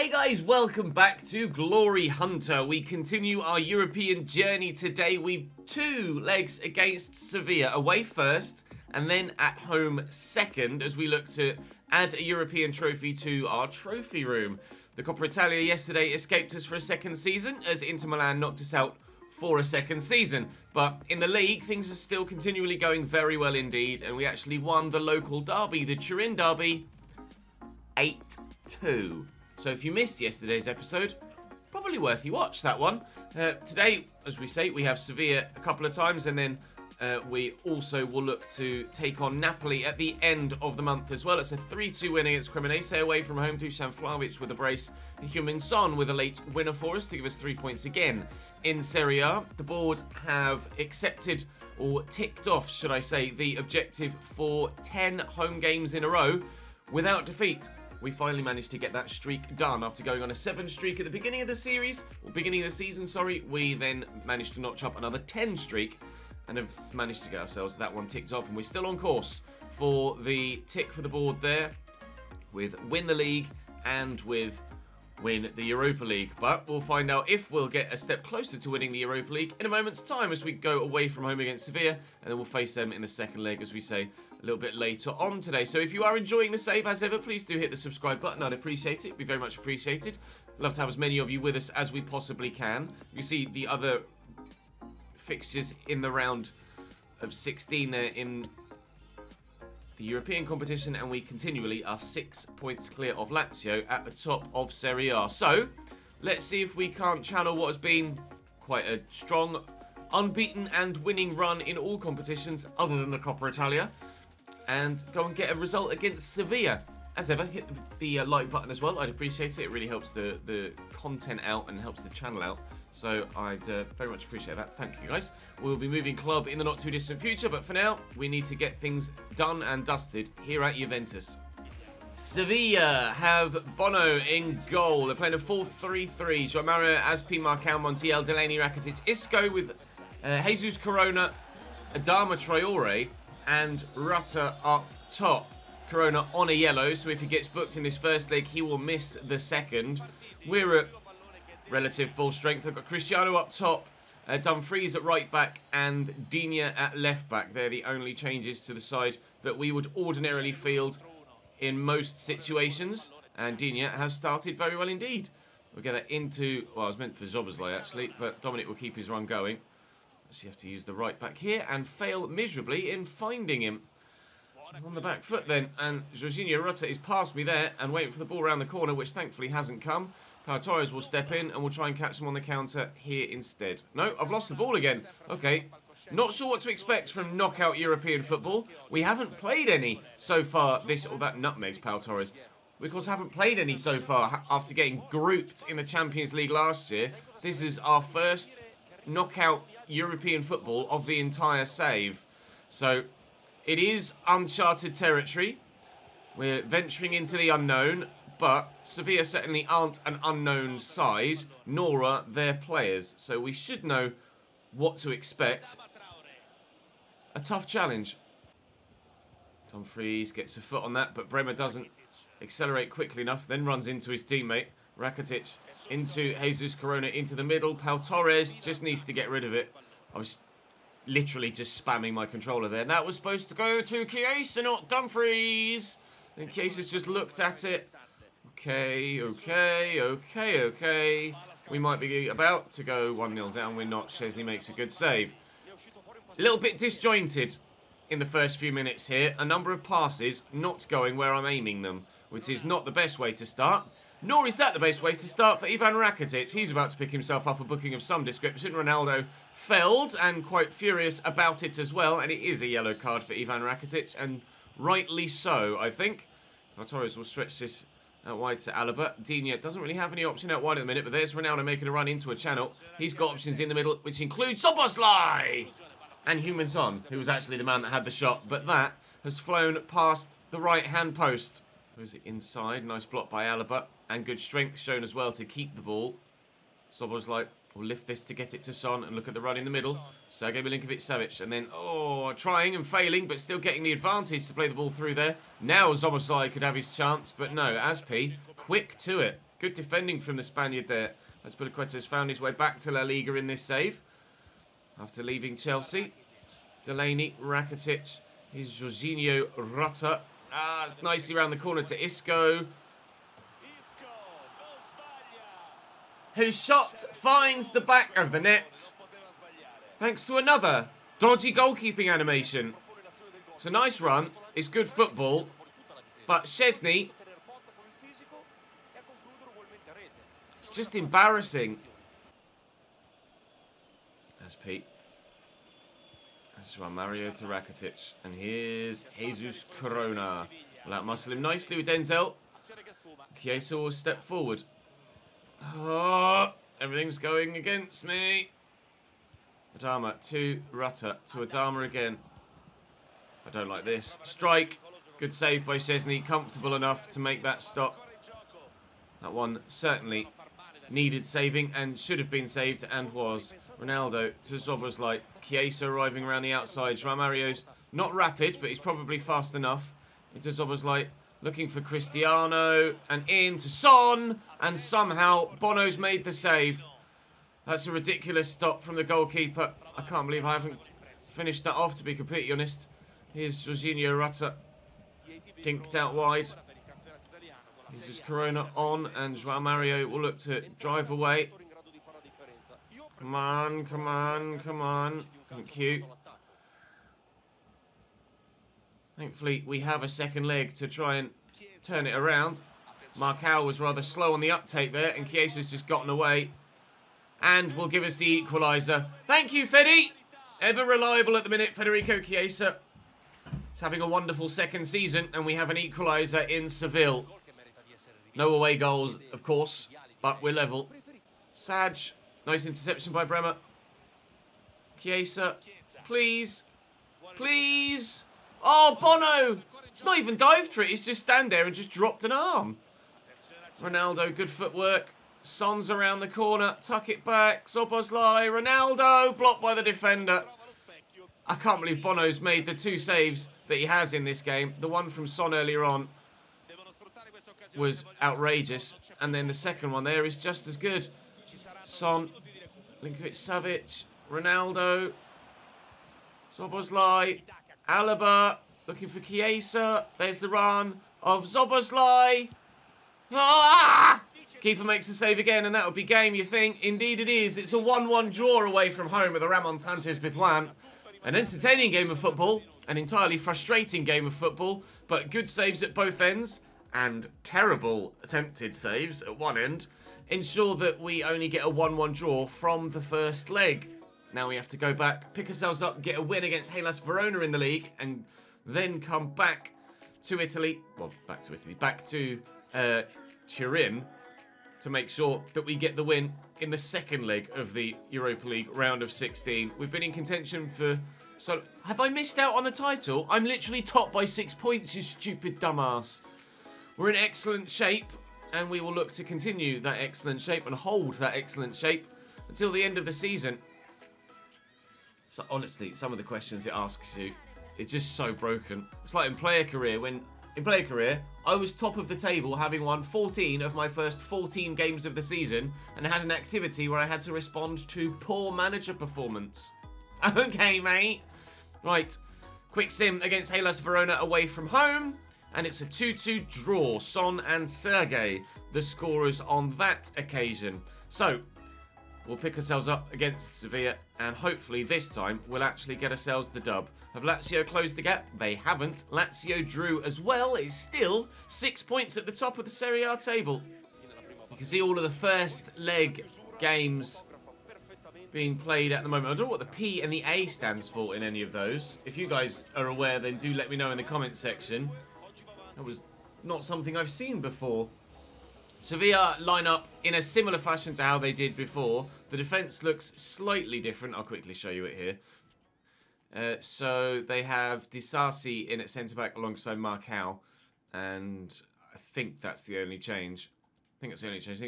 Hey guys, welcome back to GloryHunter. We continue our European journey today. We've 2 legs against Sevilla, away first and then at home second, as we look to add a European trophy to our trophy room. The Coppa Italia yesterday escaped us for a second season as Inter Milan knocked us out for a second season. But in the league, things are still continually going very well indeed, and we actually won the local derby, the Turin derby, 8-2. So if you missed yesterday's episode, probably worth you watch that one. Today, as we say, we have Sevilla a couple of times, and then we also will look to take on Napoli at the end of the month as well. It's a 3-2 win against Cremonese away from home. DUSAN with a brace, and Heung-min-Son with a late winner for us to give us 3 points again in Serie A. The board have accepted, or ticked off, should I say, the objective for 10 home games in a row without defeat. We finally managed to get that streak done after going on a 7 streak at the beginning of the series, or beginning of the season, sorry. We then managed to notch up another 10 streak and have managed to get ourselves that one ticked off, and we're still on course for the tick for the board there with win the league and with win the Europa League. But we'll find out if we'll get a step closer to winning the Europa League in a moment's time as we go away from home against Sevilla, and then we'll face them in the second leg, as we say, a little bit later on today. So if you are enjoying the save as ever, please do hit the subscribe button. I'd appreciate it. It'd be very much appreciated. Love to have as many of you with us as we possibly can. You see the other fixtures in the round of 16 there in the European competition, and we continually are 6 points clear of Lazio at the top of Serie A. So let's see if we can't channel what has been quite a strong, unbeaten and winning run in all competitions other than the Coppa Italia, and go and get a result against Sevilla. As ever, hit the like button as well. I'd appreciate it. It really helps the content out and helps the channel out. So I'd very much appreciate that. Thank you, guys. We'll be moving club in the not too distant future, but for now, we need to get things done and dusted here at Juventus. Sevilla have Bono in goal. They're playing a 4-3-3. João Mario, Aspi, Marcão, Montiel, Delaney, Rakitic, Isco with Jesus Corona, Adama Traore, and Rutter up top. Corona on a yellow, so if he gets booked in this first leg, he will miss the second. We're at relative full strength. I've got Cristiano up top, Dumfries at right back, and Digne at left back. They're the only changes to the side that we would ordinarily field in most situations, and Digne has started very well indeed. We'll get that into, well, I was meant for Szoboszlai actually, but Dominic will keep his run going. So you have to use the right back here and fail miserably in finding him. On the back foot then, and Jorginho Rutter is past me there and waiting for the ball around the corner, which thankfully hasn't come. Pau Torres will step in and we'll try and catch him on the counter here instead. No, I've lost the ball again. Okay, not sure what to expect from knockout European football. We haven't played any so far this, or that nutmegs Pau Torres. We of course haven't played any so far after getting grouped in the Champions League last year. This is our first knockout European football of the entire save. So it is uncharted territory. We're venturing into the unknown, but Sevilla certainly aren't an unknown side, nor are their players. So we should know what to expect. A tough challenge. Dumfries gets a foot on that, but Bremer doesn't accelerate quickly enough, then runs into his teammate. Rakitic into Jesus Corona into the middle. Pau Torres just needs to get rid of it. I was literally just spamming my controller there. And that was supposed to go to Chiesa, not Dumfries. And Chiesa's just looked at it. Okay. We might be about to go 1-0 down. We're not. Szczesny makes a good save. A little bit disjointed in the first few minutes here. A number of passes not going where I'm aiming them, which is not the best way to start. Nor is that the best way to start for Ivan Rakitic. He's about to pick himself up a booking of some description. Ronaldo felled and quite furious about it as well. And it is a yellow card for Ivan Rakitic, and rightly so, I think. Torres will stretch this out wide to Alaba. Digne doesn't really have any option out wide at the minute, but there's Ronaldo making a run into a channel. He's got options in the middle, which includes Szoboszlai and Heung-min-Son, who was actually the man that had the shot. But that has flown past the right-hand post. Moves it inside. Nice block by Alaba. And good strength shown as well to keep the ball. Szoboszlai will lift this to get it to Son. And look at the run in the middle. Sergej Milinkovic-Savic. And then, trying and failing, but still getting the advantage to play the ball through there. Now Szoboszlai could have his chance. But no, Aspi, quick to it. Good defending from the Spaniard there. Azpilicueta's found his way back to La Liga in this save. After leaving Chelsea. Delaney, Rakitic. Here's Jorginho Rutter. It's nicely around the corner to Isco. Whose shot finds the back of the net. Thanks to another dodgy goalkeeping animation. It's a nice run. It's good football. But Szczesny, it's just embarrassing. That's Pete. That's one, Mario to Rakitic. And here's Jesus Corona. Will outmuscle him nicely with Denzel. Chiesa will step forward. Oh, everything's going against me. Adama to Rutter to Adama again. I don't like this. Strike. Good save by Szczesny. Comfortable enough to make that stop. That one certainly needed saving and should have been saved and was. Ronaldo to Szoboszlai. Chiesa arriving around the outside. João Mario's not rapid, but he's probably fast enough. Into Szoboszlai. Looking for Cristiano. And in to Son. And somehow Bono's made the save. That's a ridiculous stop from the goalkeeper. I can't believe I haven't finished that off, to be completely honest. Here's Jorginho Rutter. Dinked out wide. Here's just Corona on, and João Mario will look to drive away. Come on, come on, come on. Thank you. Thankfully, we have a second leg to try and turn it around. Marcao was rather slow on the uptake there, and Chiesa's just gotten away. And will give us the equaliser. Thank you, Fede. Ever reliable at the minute, Federico Chiesa. He's having a wonderful second season, and we have an equaliser in Seville. No away goals, of course, but we're level. Saj, nice interception by Bremer. Chiesa, please. Please. Oh, Bono. He's not even dived for it. He's just stand there and just dropped an arm. Ronaldo, good footwork. Son's around the corner. Tuck it back. Szoboszlai. Ronaldo. Blocked by the defender. I can't believe Bono's made the two saves that he has in this game. The one from Son earlier on was outrageous. And then the second one there is just as good. Son. Linkovic-Savic. Ronaldo. Szoboszlai. Alaba. Looking for Chiesa. There's the run of Szoboszlai. Ah! Keeper makes the save again, and that would be game, you think? Indeed it is. It's a 1-1 draw away from home at the Ramon Sanchez Pizjuan. An entertaining game of football, an entirely frustrating game of football, but good saves at both ends, and terrible attempted saves at one end, ensure that we only get a 1-1 draw from the first leg. Now we have to go back, pick ourselves up, get a win against Hellas Verona in the league, and then come back to Italy. Well, back to Italy. Back to Turin, to make sure that we get the win in the second leg of the Europa League round of 16. We've been in contention for... So, have I missed out on the title? I'm literally top by 6 points, you stupid dumbass. We're in excellent shape, and we will look to continue that excellent shape and hold that excellent shape until the end of the season. So, honestly, some of the questions it asks you, it's just so broken. It's like in player career, when... In player career, I was top of the table, having won 14 of my first 14 games of the season, and had an activity where I had to respond to poor manager performance. Okay, mate. Right, quick sim against Hellas Verona away from home, and it's a 2-2 draw. Son and Sergei, the scorers on that occasion. So, we'll pick ourselves up against Sevilla, and hopefully this time we'll actually get ourselves the dub. Have Lazio closed the gap? They haven't. Lazio drew as well. It's still 6 points at the top of the Serie A table. You can see all of the first leg games being played at the moment. I don't know what the P and the A stands for in any of those. If you guys are aware, then do let me know in the comments section. That was not something I've seen before. Sevilla line up in a similar fashion to how they did before. The defence looks slightly different. I'll quickly show you it here. So they have Disasi in at centre-back alongside Marcao. And I think that's the only change. I think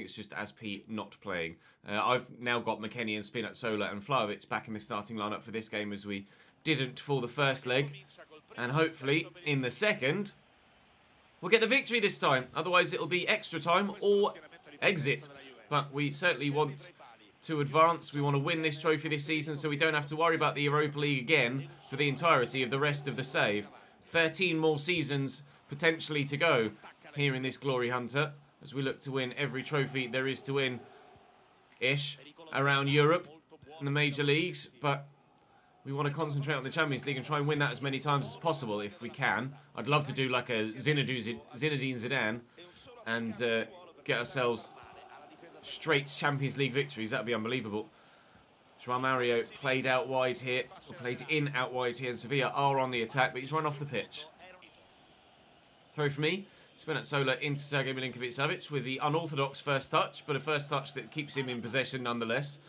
it's just Aspi not playing. I've now got McKennie and Spinazzola and Vlahovic back in the starting lineup for this game, as we didn't for the first leg. And hopefully, in the second, we'll get the victory this time. Otherwise, it'll be extra time or exit. But we certainly want to advance. We want to win this trophy this season so we don't have to worry about the Europa League again for the entirety of the rest of the save. 13 more seasons potentially to go here in this Glory Hunter as we look to win every trophy there is to win-ish around Europe and the major leagues. But we want to concentrate on the Champions League and try and win that as many times as possible if we can. I'd love to do like a Zinedine Zidane and get ourselves straight Champions League victories. That would be unbelievable. Joao Mario played out wide here, or played in out wide here, and Sevilla are on the attack, but he's run off the pitch. Throw for me. Spinazzola into Sergej Milinkovic-Savic with the unorthodox first touch, but a first touch that keeps him in possession nonetheless.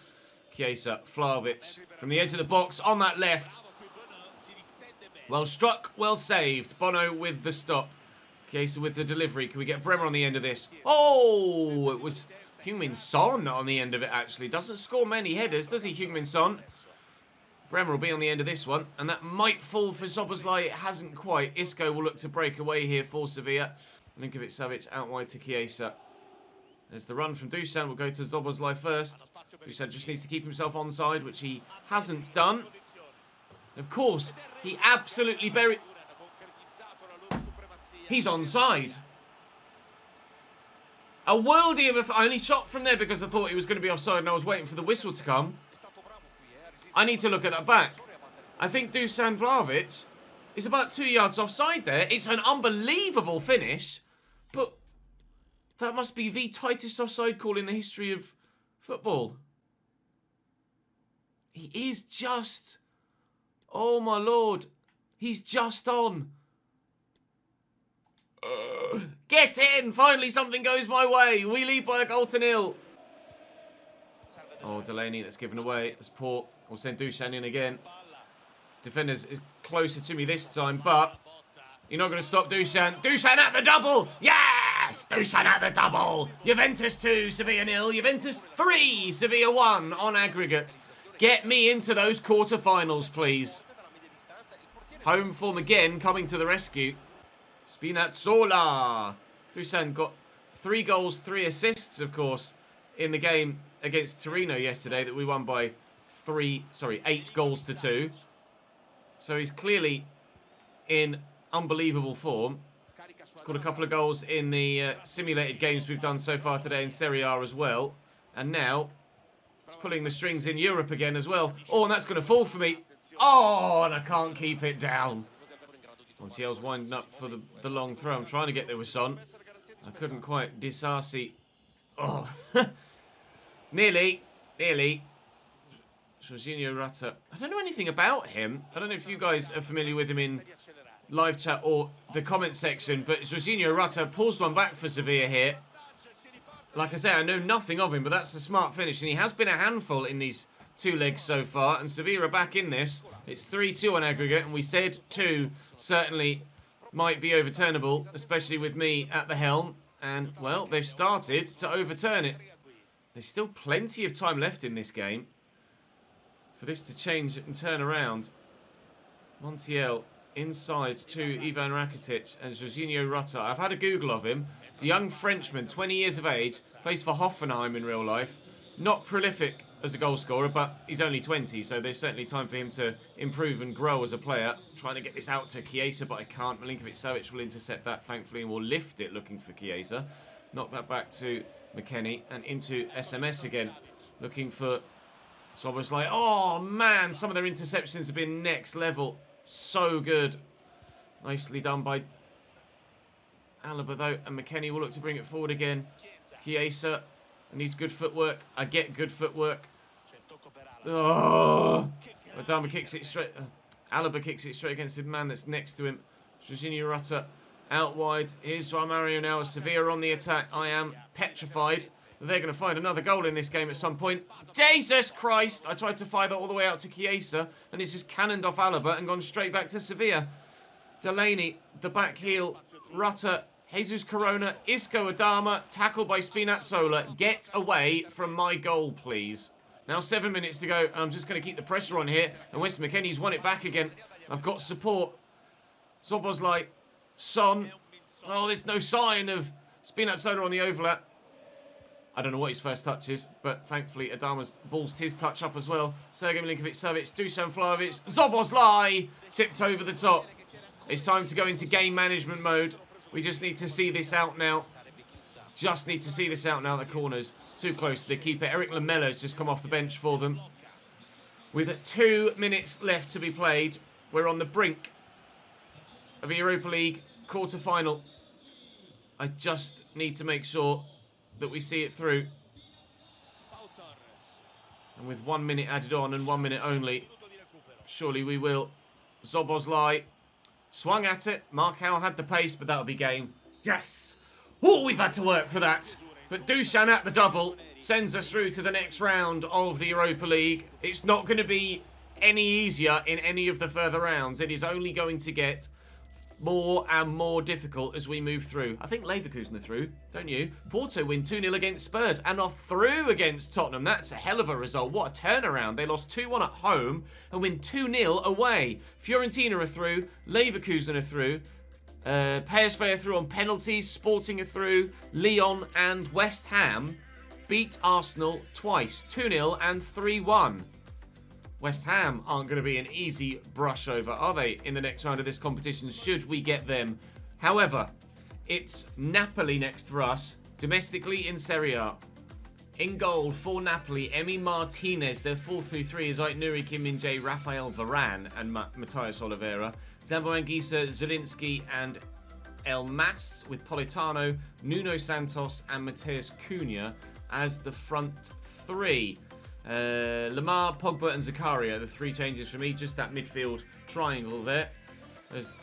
Chiesa, Vlahovic from the edge of the box on that left. Well struck, well saved. Bono with the stop. Chiesa with the delivery. Can we get Bremer on the end of this? Oh, it was Heung-min Son on the end of it, actually. Doesn't score many headers, does he, Heung-min Son? Bremer will be on the end of this one, and that might fall for Szoboszlai. It hasn't quite. Isco will look to break away here for Sevilla. Milinkovic-Savic out wide to Chiesa. There's the run from Dusan. We'll go to Szoboszlai first. Dusan just needs to keep himself onside, which he hasn't done. Of course, he absolutely buried... He's onside. A worldie of a... I only shot from there because I thought he was going to be offside and I was waiting for the whistle to come. I need to look at that back. I think Dusan Vlahovic is about 2 yards offside there. It's an unbelievable finish, but that must be the tightest offside call in the history of football. He is just... Oh my lord. He's just on. Get in! Finally something goes my way. We lead by a goal to nil. Oh, Delaney, that's given away. That's poor. We'll send Dusan in again. Defenders is closer to me this time, but you're not going to stop Dusan. Dusan at the double! Yes! Dusan at the double! Juventus 2, Sevilla 0. Juventus 3, Sevilla 1 on aggregate. Get me into those quarterfinals, please. Home form again, coming to the rescue. Spinazzola. Dusan got 3 goals, 3 assists, of course, in the game against Torino yesterday that we won by 8 goals to 2. So he's clearly in unbelievable form. Scored a couple of goals in the simulated games we've done so far today in Serie A as well. And now he's pulling the strings in Europe again as well. Oh, and that's going to fall for me. Oh, and I can't keep it down. Montiel's winding up for the long throw. I'm trying to get there with Son. I couldn't quite. Disasi. Oh. Nearly. Jorginho Rutter. I don't know anything about him. I don't know if you guys are familiar with him in live chat or the comment section, but Jorginho Rutter pulls one back for Sevilla here. Like I say, I know nothing of him, but that's a smart finish, and he has been a handful in these 2 legs so far, and Sevilla are back in this. It's 3-2 on aggregate, and we said 2 certainly might be overturnable, especially with me at the helm, and, well, they've started to overturn it. There's still plenty of time left in this game for this to change and turn around. Montiel inside to Ivan Rakitic and Jorginho Rutter. I've had a Google of him. He's a young Frenchman, 20 years of age, plays for Hoffenheim in real life. Not prolific as a goal scorer, but he's only 20, so there's certainly time for him to improve and grow as a player. Trying to get this out to Chiesa, but I can't. Milinkovic-Savic will intercept that, thankfully, and will lift it looking for Chiesa. Knock that back to McKennie and into SMS again, looking for Szoboszlai. Oh, man, some of their interceptions have been next level. So good. Nicely done by Alaba, though, and McKennie will look to bring it forward again. Chiesa needs good footwork. I get good footwork. Oh, Adama kicks it straight. Alaba kicks it straight against the man that's next to him. Jorginho Rutter out wide. Here's Joao Mario now. Sevilla on the attack. I am petrified that they're going to find another goal in this game at some point. Jesus Christ! I tried to fire that all the way out to Chiesa, and it's just cannoned off Alaba and gone straight back to Sevilla. Delaney, the back heel. Rutter, Jesus Corona, Isco Adama, tackled by Spinazzola. Get away from my goal, please. Now 7 minutes to go, and I'm just going to keep the pressure on here. And Weston McKennie's won it back again. I've got support. Szoboszlai, Son. Oh, there's no sign of Spinazzola on the overlap. I don't know what his first touch is, but thankfully Adama's ballsed his touch up as well. Sergej Milinkovic-Savic, Dusan Vlahovic, Szoboszlai tipped over the top. It's time to go into game management mode. We just need to see this out now. Just need to see this out now. The corner's too close to the keeper. Eric Lamella's just come off the bench for them. With 2 minutes left to be played, we're on the brink of a Europa League quarter-final. I just need to make sure that we see it through. And with 1 minute added on and 1 minute only, surely we will. Szoboszlai swung at it. Markow had the pace, but that'll be game. Yes! Oh, we've had to work for that. But Dusan at the double sends us through to the next round of the Europa League. It's not going to be any easier in any of the further rounds. It is only going to get more and more difficult as we move through. I think Leverkusen are through, don't you? Porto win 2-0 against Spurs and are through against Tottenham. That's a hell of a result. What a turnaround. They lost 2-1 at home and win 2-0 away. Fiorentina are through. Leverkusen are through. PSV are through on penalties. Sporting are through. Lyon and West Ham beat Arsenal twice. 2-0 and 3-1. West Ham aren't going to be an easy brush over, are they, in the next round of this competition, should we get them? However, it's Napoli next for us, domestically in Serie A. In goal for Napoli, Emi Martinez. Their 4-3-3 is Nuri Kim Min-jae, Rafael Varane and Matthias Oliveira. Zambo Anguissa, Zielinski and Elmas with Politano, Nuno Santos and Mateus Cunha as the front three. Lamar, Pogba and Zakaria, the 3 changes for me. Just that midfield triangle there. As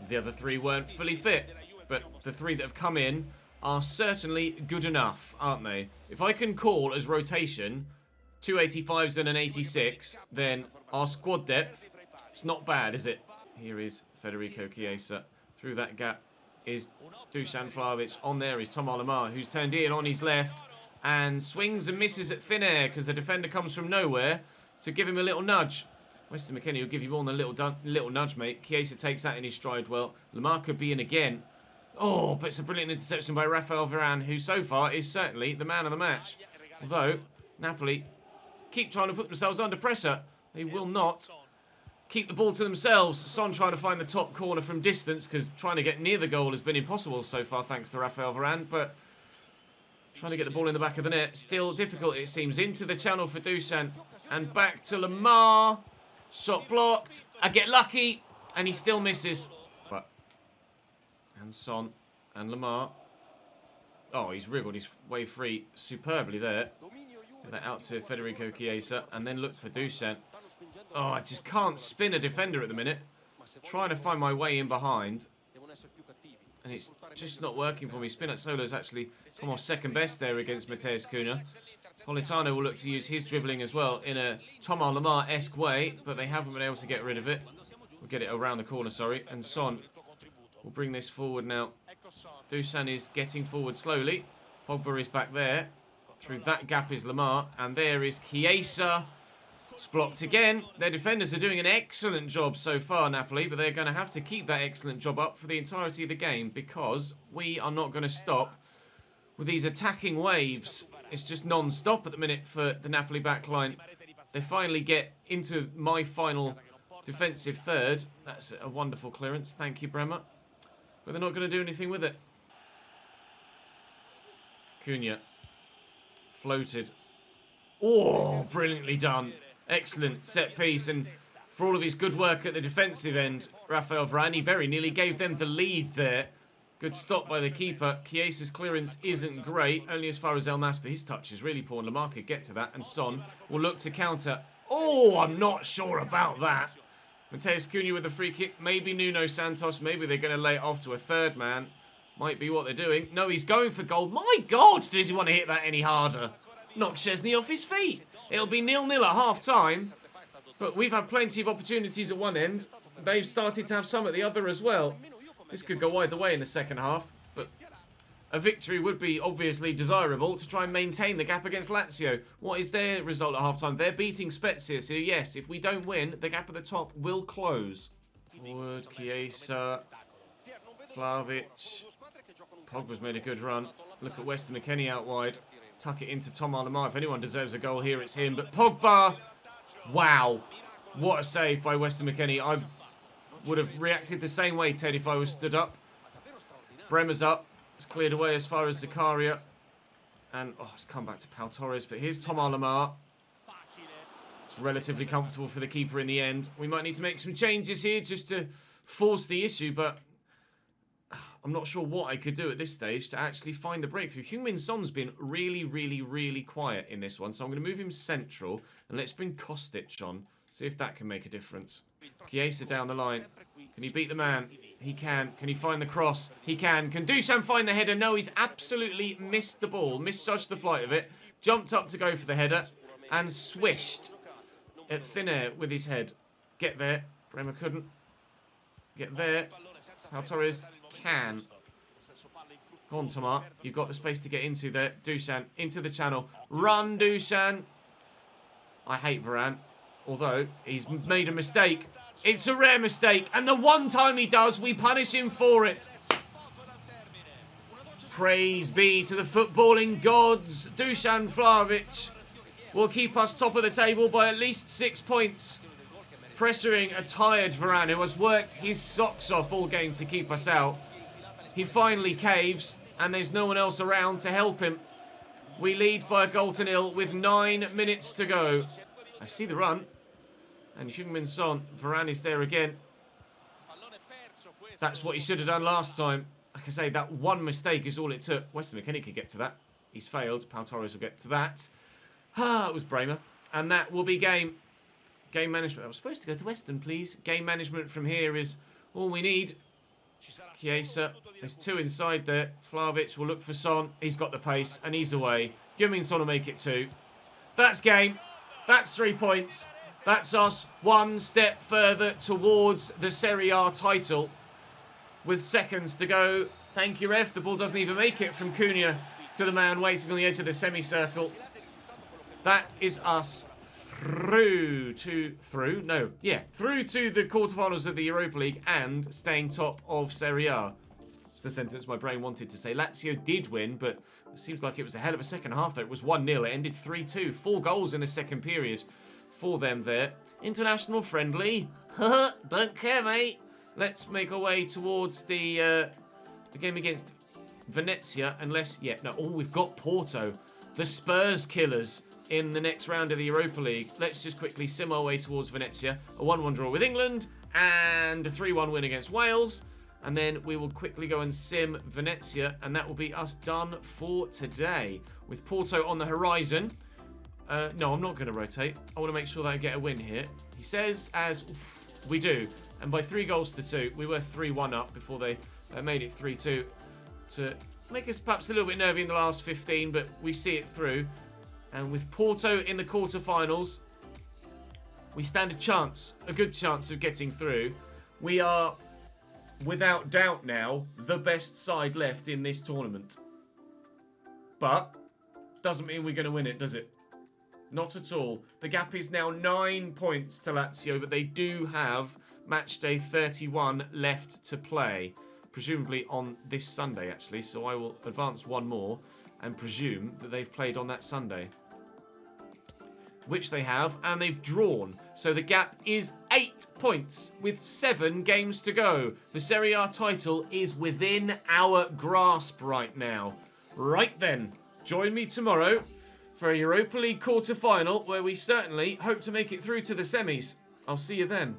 the other 3 weren't fully fit. But the 3 that have come in are certainly good enough, aren't they? If I can call as rotation 2 85s and an 86, then our squad depth, it's not bad, is it? Here is Federico Chiesa. Through that gap is Dusan Vlahovic. On there is Tom Lamar, who's turned in on his left. And swings and misses at thin air because the defender comes from nowhere to give him a little nudge. Weston McKennie will give you more than a little nudge, mate. Chiesa takes that in his stride well. Lamar could be in again. Oh, but it's a brilliant interception by Rafael Varane, who so far is certainly the man of the match. Although, Napoli keep trying to put themselves under pressure. They will not keep the ball to themselves. Son trying to find the top corner from distance because trying to get near the goal has been impossible so far thanks to Rafael Varane. But trying to get the ball in the back of the net. Still difficult, it seems. Into the channel for Dusan. And back to Lamar. Shot blocked. I get lucky. And he still misses. But and Son and Lamar. Oh, he's wriggled his way free superbly there. Get that out to Federico Chiesa. And then looked for Dusan. Oh, I just can't spin a defender at the minute. Trying to find my way in behind. And it's just not working for me. Spinazzola's actually come off second best there against Mateus Cunha. Politano will look to use his dribbling as well in a Thomas Lemar-esque way, but they haven't been able to get rid of it. We'll get it around the corner, sorry. And Son will bring this forward now. Dusan is getting forward slowly. Pogba is back there. Through that gap is Lamar. And there is Chiesa. It's blocked again. Their defenders are doing an excellent job so far, Napoli, but they're going to have to keep that excellent job up for the entirety of the game because we are not going to stop with these attacking waves. It's just non-stop at the minute for the Napoli backline. They finally get into my final defensive third. That's a wonderful clearance. Thank you, Bremer. But they're not going to do anything with it. Cunha. Floated. Oh, brilliantly done. Excellent set piece, and for all of his good work at the defensive end, Rafael Varane very nearly gave them the lead there. Good stop by the keeper. Chiesa's clearance isn't great, only as far as Elmas, but his touch is really poor. Lamar could get to that, and Son will look to counter. Oh, I'm not sure about that. Mateus Cunha with the free kick. Maybe Nuno Santos. Maybe they're going to lay it off to a third man. Might be what they're doing. No, he's going for goal. My God, does he want to hit that any harder? Knock Szczesny off his feet. It'll be 0-0 at half-time. But we've had plenty of opportunities at one end. They've started to have some at the other as well. This could go either way in the second half. But a victory would be obviously desirable to try and maintain the gap against Lazio. What is their result at half-time? They're beating Spezia. So yes, if we don't win, the gap at the top will close. Forward, Chiesa, Vlahovic. Pogba's made a good run. Look at Weston McKennie out wide. tuck it into Tom Lamar. If anyone deserves a goal here, it's him. But Pogba, wow. What a save by Weston McKennie. I would have reacted the same way, Ted, if I was stood up. Bremer's up. It's cleared away as far as Zakaria. And, it's come back to Pau Torres. But here's Tom Lamar. It's relatively comfortable for the keeper in the end. We might need to make some changes here just to force the issue, but I'm not sure what I could do at this stage to actually find the breakthrough. Heung-min Son's been really, really, really quiet in this one, so I'm going to move him central, and let's bring Kostic on, see if that can make a difference. Chiesa down the line. Can he beat the man? He can. Can he find the cross? He can. Can DUSAN find the header? No, he's absolutely missed the ball, misjudged the flight of it, jumped up to go for the header, and swished at thin air with his head. Get there. Bremer couldn't. Get there. Pau Torres can. Go on, Tomar. You've got the space to get into there. DUSAN into the channel. Run, DUSAN. I hate Varane. Although, he's made a mistake. It's a rare mistake. And the one time he does, we punish him for it. Praise be to the footballing gods. Dusan Vlahovic will keep us top of the table by at least 6 points. Pressuring a tired Varane who has worked his socks off all game to keep us out. He finally caves, and there's no one else around to help him. We lead by a goal to nil with 9 minutes to go. I see the run. And Heung-min Son, Varane is there again. That's what he should have done last time. Like I say, that one mistake is all it took. Weston McKennie could get to that. He's failed. Pau Torres will get to that. It was Bremer. And that will be game. Game management. I was supposed to go to Weston, please. Game management from here is all we need. Chiesa. There's 2 inside there. Vlahovic will look for Son. He's got the pace and he's away. Heung-min Son will make it 2. That's game. That's 3 points. That's us 1 step further towards the Serie A title. With seconds to go. Thank you, ref. The ball doesn't even make it from Cunha to the man waiting on the edge of the semicircle. That is us through to the quarterfinals of the Europa League and staying top of Serie A. It's the sentence my brain wanted to say. Lazio did win, but it seems like it was a hell of a second half there. It was 1-0. It ended 3-2. 4 goals in the second period for them there. International friendly. Don't care, mate. Let's make our way towards the game against Venezia. We've got Porto. The Spurs killers in the next round of the Europa League. Let's just quickly sim our way towards Venezia. A 1-1 draw with England and a 3-1 win against Wales. And then we will quickly go and sim Venezia, and that will be us done for today. With Porto on the horizon. No, I'm not going to rotate. I want to make sure that I get a win here. He says we do. And by 3 goals to 2, we were 3-1 up before they made it 3-2 to make us perhaps a little bit nervy in the last 15, but we see it through. And with Porto in the quarterfinals, we stand a good chance of getting through. We are, without doubt now, the best side left in this tournament. But doesn't mean we're going to win it, does it? Not at all. The gap is now 9 points to Lazio, but they do have match day 31 left to play. Presumably on this Sunday, actually. So I will advance 1 more and presume that they've played on that Sunday. Which they have, and they've drawn. So the gap is 8 points with 7 games to go. The Serie A title is within our grasp right now. Right then, join me tomorrow for a Europa League quarter-final where we certainly hope to make it through to the semis. I'll see you then.